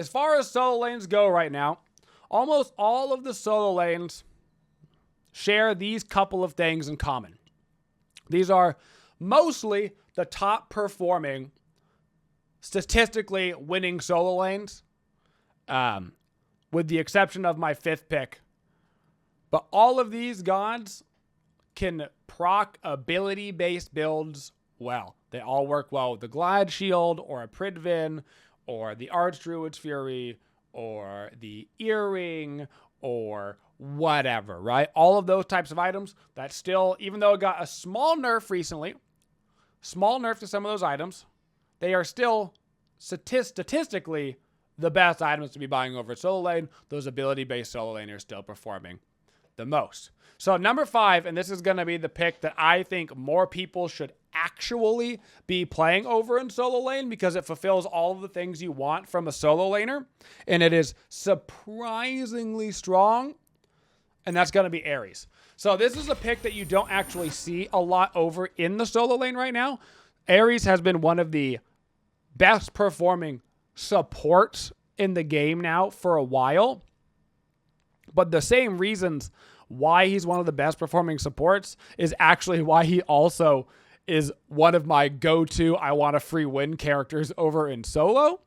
as far as solo lanes go right now, almost all of the solo lanes share these couple of things in common. These are mostly the top performing, statistically winning solo lanes, with the exception of my 5th pick. But all of these gods can proc ability-based builds well. They all work well with the Glad Shield or a Pridvin or the Archdruid's Fury or the Earring or whatever, right? All of those types of items that still, even though it got a small nerf recently, small nerf to some of those items, they are still statistically the best items to be buying over at solo lane. Those ability-based solo laners still performing the most. So number 5, and this is going to be the pick that I think more people should actually be playing over in solo lane because it fulfills all of the things you want from a solo laner, and it is surprisingly strong, and that's going to be Aries. So this is a pick that you don't actually see a lot over in the solo lane right now. Aries has been one of the best performing supports in the game now for a while, but the same reasons why he's one of the best performing supports is actually why he also is one of my go-to I want a free win characters over in solo.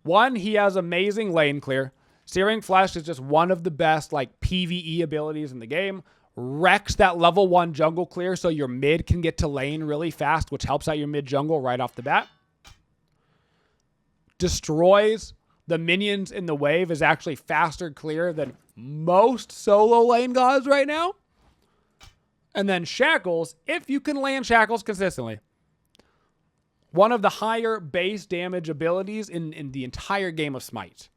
One, he has amazing lane clear. Searing Flesh is just one of the best like PvE abilities in the game. Wrecks that level 1 jungle clear so your mid can get to lane really fast, which helps out your mid jungle right off the bat. Destroys the minions in the wave, is actually faster clear than most solo lane gods right now. And then Shackles, if you can land Shackles consistently, one of the higher base damage abilities in the entire game of Smites.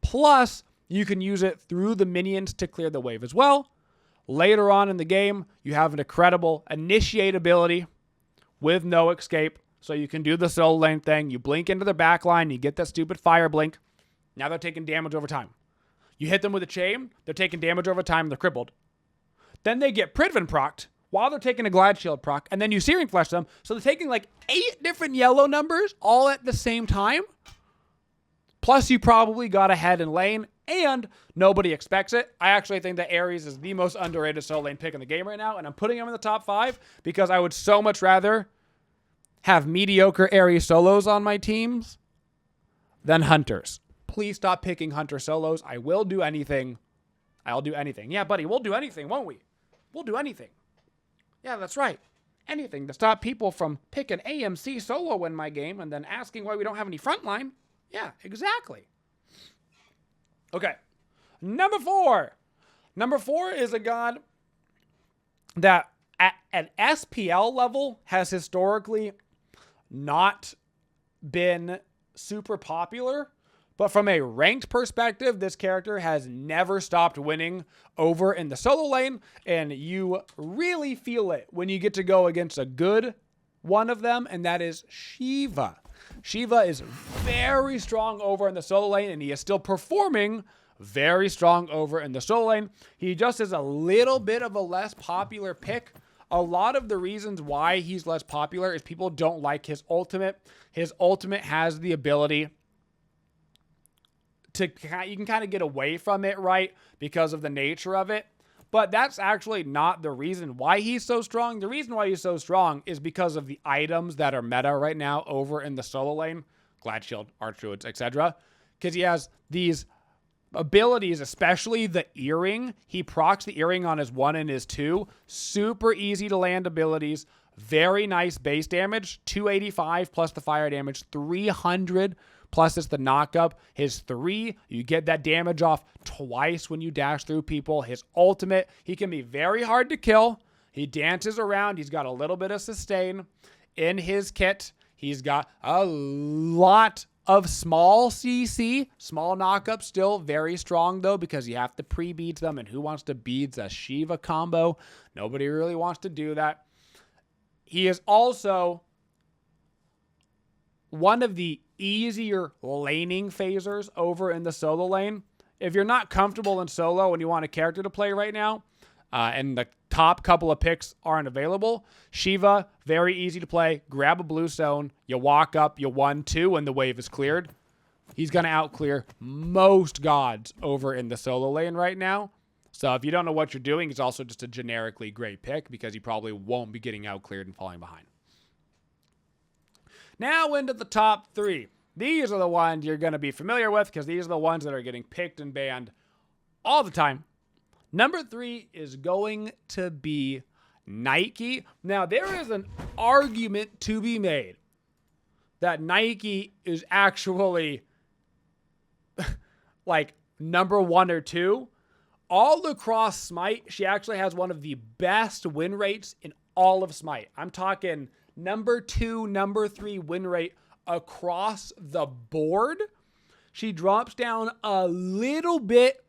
Plus, you can use it through the minions to clear the wave as well. Later on in the game, you have an incredible initiate ability with no escape. So you can do the solo lane thing. You blink into their backline. You get that stupid fire blink. Now they're taking damage over time. You hit them with a chain. They're taking damage over time. They're crippled. Then they get Pridvin procced while they're taking a Glad Shield proc. And then you Searing Flesh them. So they're taking like 8 different yellow numbers all at the same time. Plus you probably got ahead in lane. And nobody expects it. I actually think that Aries is the most underrated solo lane pick in the game right now. And I'm putting him in the top 5 because I would so much rather have mediocre Aries solos on my teams than hunters. Please stop picking hunter solos. I will do anything. I'll do anything. Yeah, buddy, we'll do anything, won't we? We'll do anything. Yeah, that's right. Anything to stop people from picking AMC solo in my game and then asking why we don't have any frontline. Yeah, exactly. Okay. Number 4. Number 4 is a god that at an SPL level has historically not been super popular, but from a ranked perspective, this character has never stopped winning over in the solo lane, and you really feel it when you get to go against a good one of them, and that is Shiva. Shiva is very strong over in the solo lane, and he is still performing very strong over in the solo lane. He just is a little bit of a less popular pick. A lot of the reasons why he's less popular is people don't like his ultimate. His ultimate has the ability to, you can kind of get away from it, right? Because of the nature of it. But that's actually not the reason why he's so strong. The reason why he's so strong is because of the items that are meta right now over in the solo lane. Glad Shield, Archdruids, etc. Because he has these abilities, especially the Earring. He procs the Earring on his 1 and his 2. Super easy to land abilities. Very nice base damage. 285 plus the fire damage. 300 plus it's the knockup. His 3, you get that damage off twice when you dash through people. His ultimate, he can be very hard to kill. He dances around. He's got a little bit of sustain in his kit. He's got a lot of small CC, small knockup, still very strong though, because you have to pre-beads them, and who wants to beads a Shiva combo? Nobody really wants to do that. He is also one of the easier laning phasers over in the solo lane. If you're not comfortable in solo and you want a character to play right now, and the top couple of picks aren't available, Shiva, very easy to play. Grab a blue stone, you walk up, you 1-2 when the wave is cleared. He's going to outclear most gods over in the solo lane right now. So if you don't know what you're doing, it's also just a generically great pick because you probably won't be getting outcleared and falling behind. Now into the top 3. These are the ones you're going to be familiar with because these are the ones that are getting picked and banned all the time. Number 3 is going to be Nike. Now, there is an argument to be made that Nike is actually like number 1 or 2. All across Smite, she actually has one of the best win rates in all of Smite. I'm talking number 2, number 3 win rate across the board. She drops down a little bit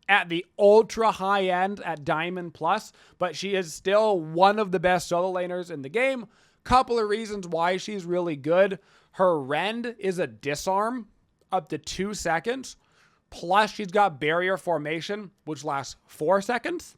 at the ultra high end at Diamond Plus, but she is still one of the best solo laners in the game. Couple of reasons why she's really good. Her rend is a disarm up to 2 seconds. Plus, she's got barrier formation, which lasts 4 seconds.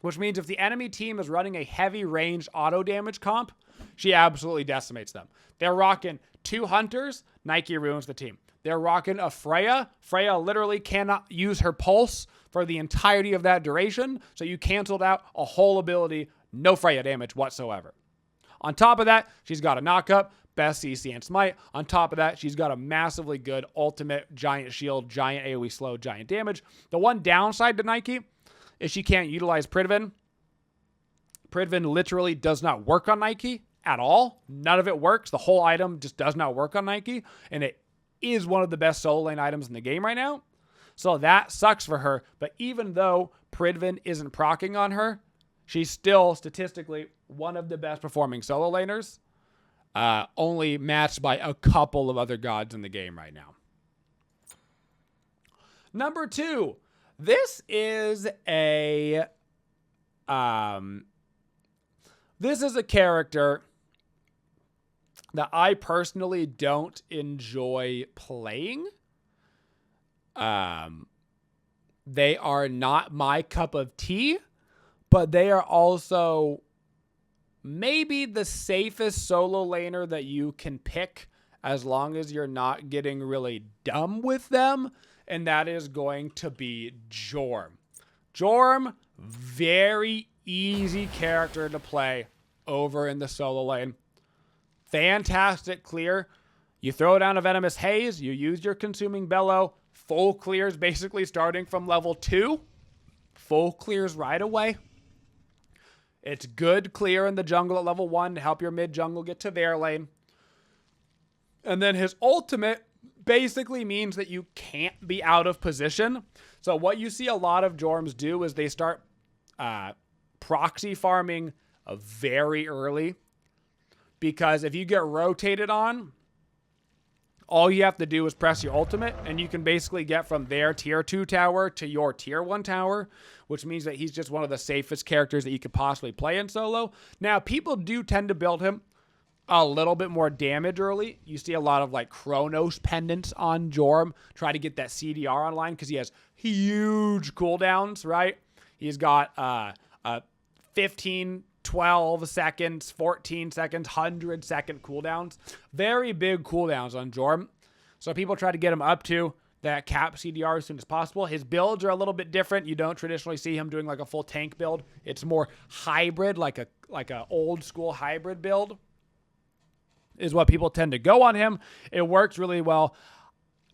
Which means if the enemy team is running a heavy range auto damage comp, she absolutely decimates them. They're rocking 2 hunters, Nike ruins the team. They're rocking a Freya. Freya literally cannot use her pulse for the entirety of that duration, so you canceled out a whole ability, no Freya damage whatsoever. On top of that, she's got a knockup, best CC and Smite. On top of that, she's got a massively good ultimate, giant shield, giant AoE slow, giant damage. The one downside to Nike is she can't utilize Pridven. Pridven literally does not work on Nike at all. None of it works. The whole item just does not work on Nike, and it is one of the best solo lane items in the game right now. So that sucks for her, but even though Pridven isn't proccing on her, she's still statistically one of the best performing solo laners. Only matched by a couple of other gods in the game right now. Number 2, this is a character that I personally don't enjoy playing. They are not my cup of tea, but they are also maybe the safest solo laner that you can pick as long as you're not getting really dumb with them, and that is going to be Jorm. Jorm, very easy character to play over in the solo lane. Fantastic clear. You throw down a Venomous Haze, you use your Consuming Bellow, full clears basically starting from level 2. Full clears right away. It's good clear in the jungle at level 1 to help your mid jungle get to their lane. And then his ultimate basically means that you can't be out of position. So what you see a lot of Jorms do is they start proxy farming very early. Because if you get rotated on, all you have to do is press your ultimate, and you can basically get from their tier 2 tower to your tier 1 tower, which means that he's just one of the safest characters that you could possibly play in solo. Now, people do tend to build him a little bit more damage early. You see a lot of like Chronos pendants on Jorm, try to get that CDR online because he has huge cooldowns, right? He's got 15, 12 seconds, 14 seconds, 100-second cooldowns. Very big cooldowns on Jorm. So people try to get him up to that cap CDR as soon as possible. His builds are a little bit different. You don't traditionally see him doing like a full tank build. It's more hybrid, like a old school hybrid build is what people tend to go on him. It works really well.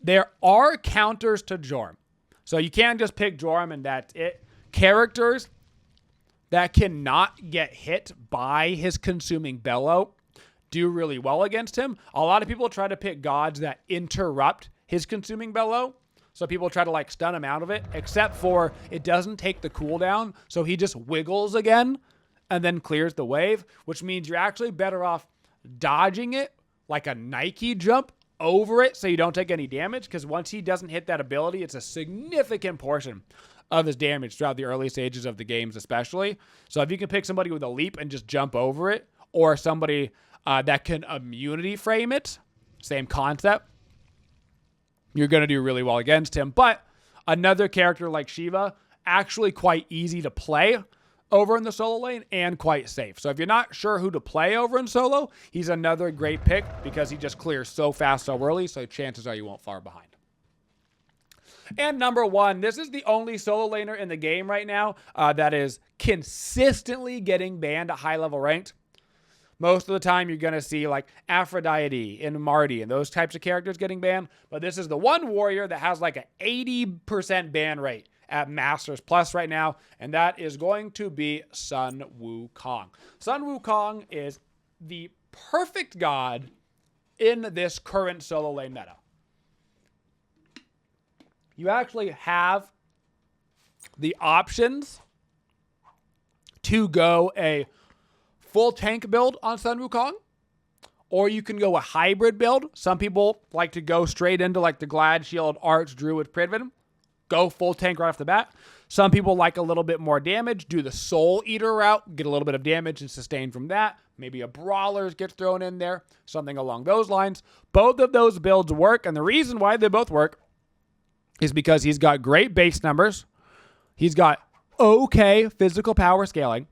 There are counters to Jorm. So you can't just pick Jorm and that's it. Characters that cannot get hit by his Consuming Bellow do really well against him. A lot of people try to pick gods that interrupt his Consuming Bellow. So people try to like stun him out of it, except for it doesn't take the cooldown. So he just wiggles again and then clears the wave, which means you're actually better off dodging it like a Nike jump over it so you don't take any damage. Because once he doesn't hit that ability, it's a significant portion of his damage throughout the early stages of the games especially. So if you can pick somebody with a leap and just jump over it, or somebody that can immunity frame it, same concept, you're going to do really well against him. But another character like Shiva, actually quite easy to play. over in the solo lane and quite safe. So if you're not sure who to play over in solo, he's another great pick because he just clears so fast so early, so chances are you won't far behind. And number 1, this is the only solo laner in the game right now that is consistently getting banned at high level ranked. Most of the time, you're going to see like Aphrodite and Marty and those types of characters getting banned. But this is the one warrior that has like an 80% ban rate at Masters Plus right now. And that is going to be Sun Wukong. Sun Wukong is the perfect god in this current solo lane meta. You actually have the options to go a full tank build on Sun Wukong, or you can go a hybrid build. Some people like to go straight into like the Glad Shield, Arch, Druid, Pridven. Go full tank right off the bat. Some people like a little bit more damage, do the Soul Eater route, get a little bit of damage and sustain from that. Maybe a Brawler gets thrown in there, something along those lines. Both of those builds work, and the reason why they both work is because he's got great base numbers. He's got okay physical power scaling,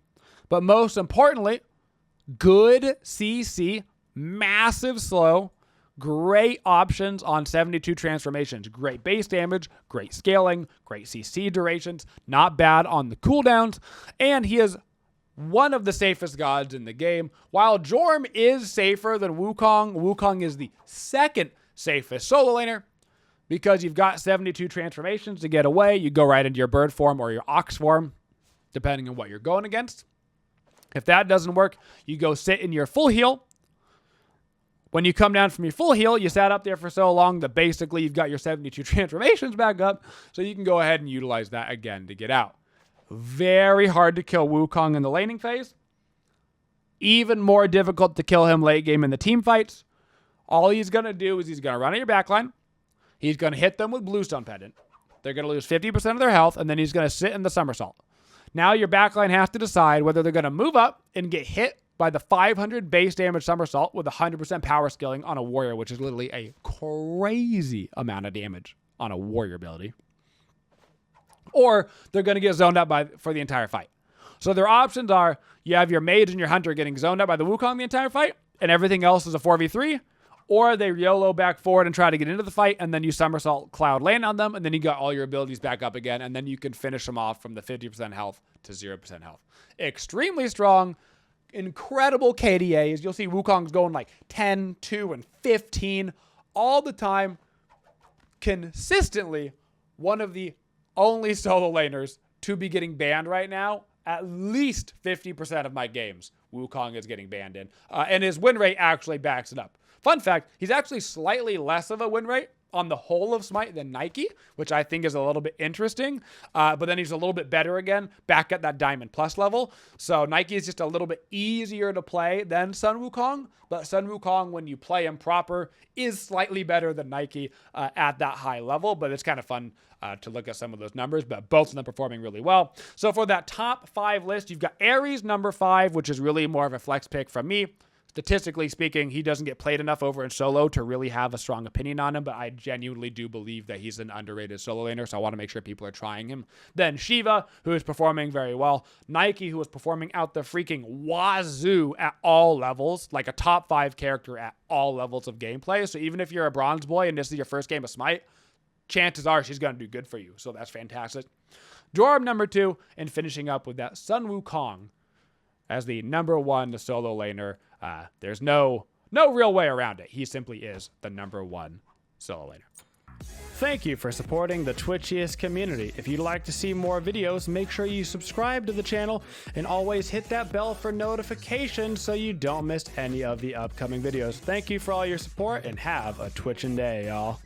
but most importantly, good CC, massive slow, great options on 72 transformations, great base damage, great scaling, great CC durations, not bad on the cooldowns, and he is one of the safest gods in the game. While Jorm is safer than Wukong, Wukong is the second safest solo laner because you've got 72 transformations to get away. You go right into your bird form or your ox form, depending on what you're going against. If that doesn't work, you go sit in your full heal. When you come down from your full heal, you sat up there for so long that basically you've got your 72 transformations back up, so you can go ahead and utilize that again to get out. Very hard to kill Wukong in the laning phase. Even more difficult to kill him late game in the team fights. All he's going to do is he's going to run at your backline. He's going to hit them with Bluestone Pendant. They're going to lose 50% of their health, and then he's going to sit in the somersault. Now your backline has to decide whether they're going to move up and get hit by the 500 base damage somersault with 100% power scaling on a warrior, which is literally a crazy amount of damage on a warrior ability. Or they're going to get zoned out for the entire fight. So their options are you have your mage and your hunter getting zoned out by the Wukong the entire fight, and everything else is a 4v3. Or they YOLO back forward and try to get into the fight, and then you somersault cloud land on them, and then you got all your abilities back up again, and then you can finish them off from the 50% health to 0% health. Extremely strong, incredible KDAs. You'll see Wukong's going like 10, 2, and 15 all the time. Consistently, one of the only solo laners to be getting banned right now. At least 50% of my games, Wukong is getting banned in. And his win rate actually backs it up. Fun fact, he's actually slightly less of a win rate on the whole of Smite than Nike, which I think is a little bit interesting. But then he's a little bit better again, back at that Diamond Plus level. So Nike is just a little bit easier to play than Sun Wukong. But Sun Wukong, when you play him proper, is slightly better than Nike at that high level. But it's kind of fun to look at some of those numbers, but both of them performing really well. So for that top 5 list, you've got Aries number 5, which is really more of a flex pick from me. Statistically speaking, he doesn't get played enough over in solo to really have a strong opinion on him, but I genuinely do believe that he's an underrated solo laner, so I want to make sure people are trying him. Then Shiva, who is performing very well. Nike, who is performing out the freaking wazoo at all levels, like a top 5 character at all levels of gameplay. So even if you're a bronze boy and this is your first game of Smite, chances are she's going to do good for you, so that's fantastic. Jorm number 2, and finishing up with that Sun Wukong as the number 1 solo laner. There's no real way around it. He simply is the number 1 solo laner. Thank you for supporting the Twitchiest community. If you'd like to see more videos, make sure you subscribe to the channel and always hit that bell for notifications so you don't miss any of the upcoming videos. Thank you for all your support and have a Twitchin' day, y'all.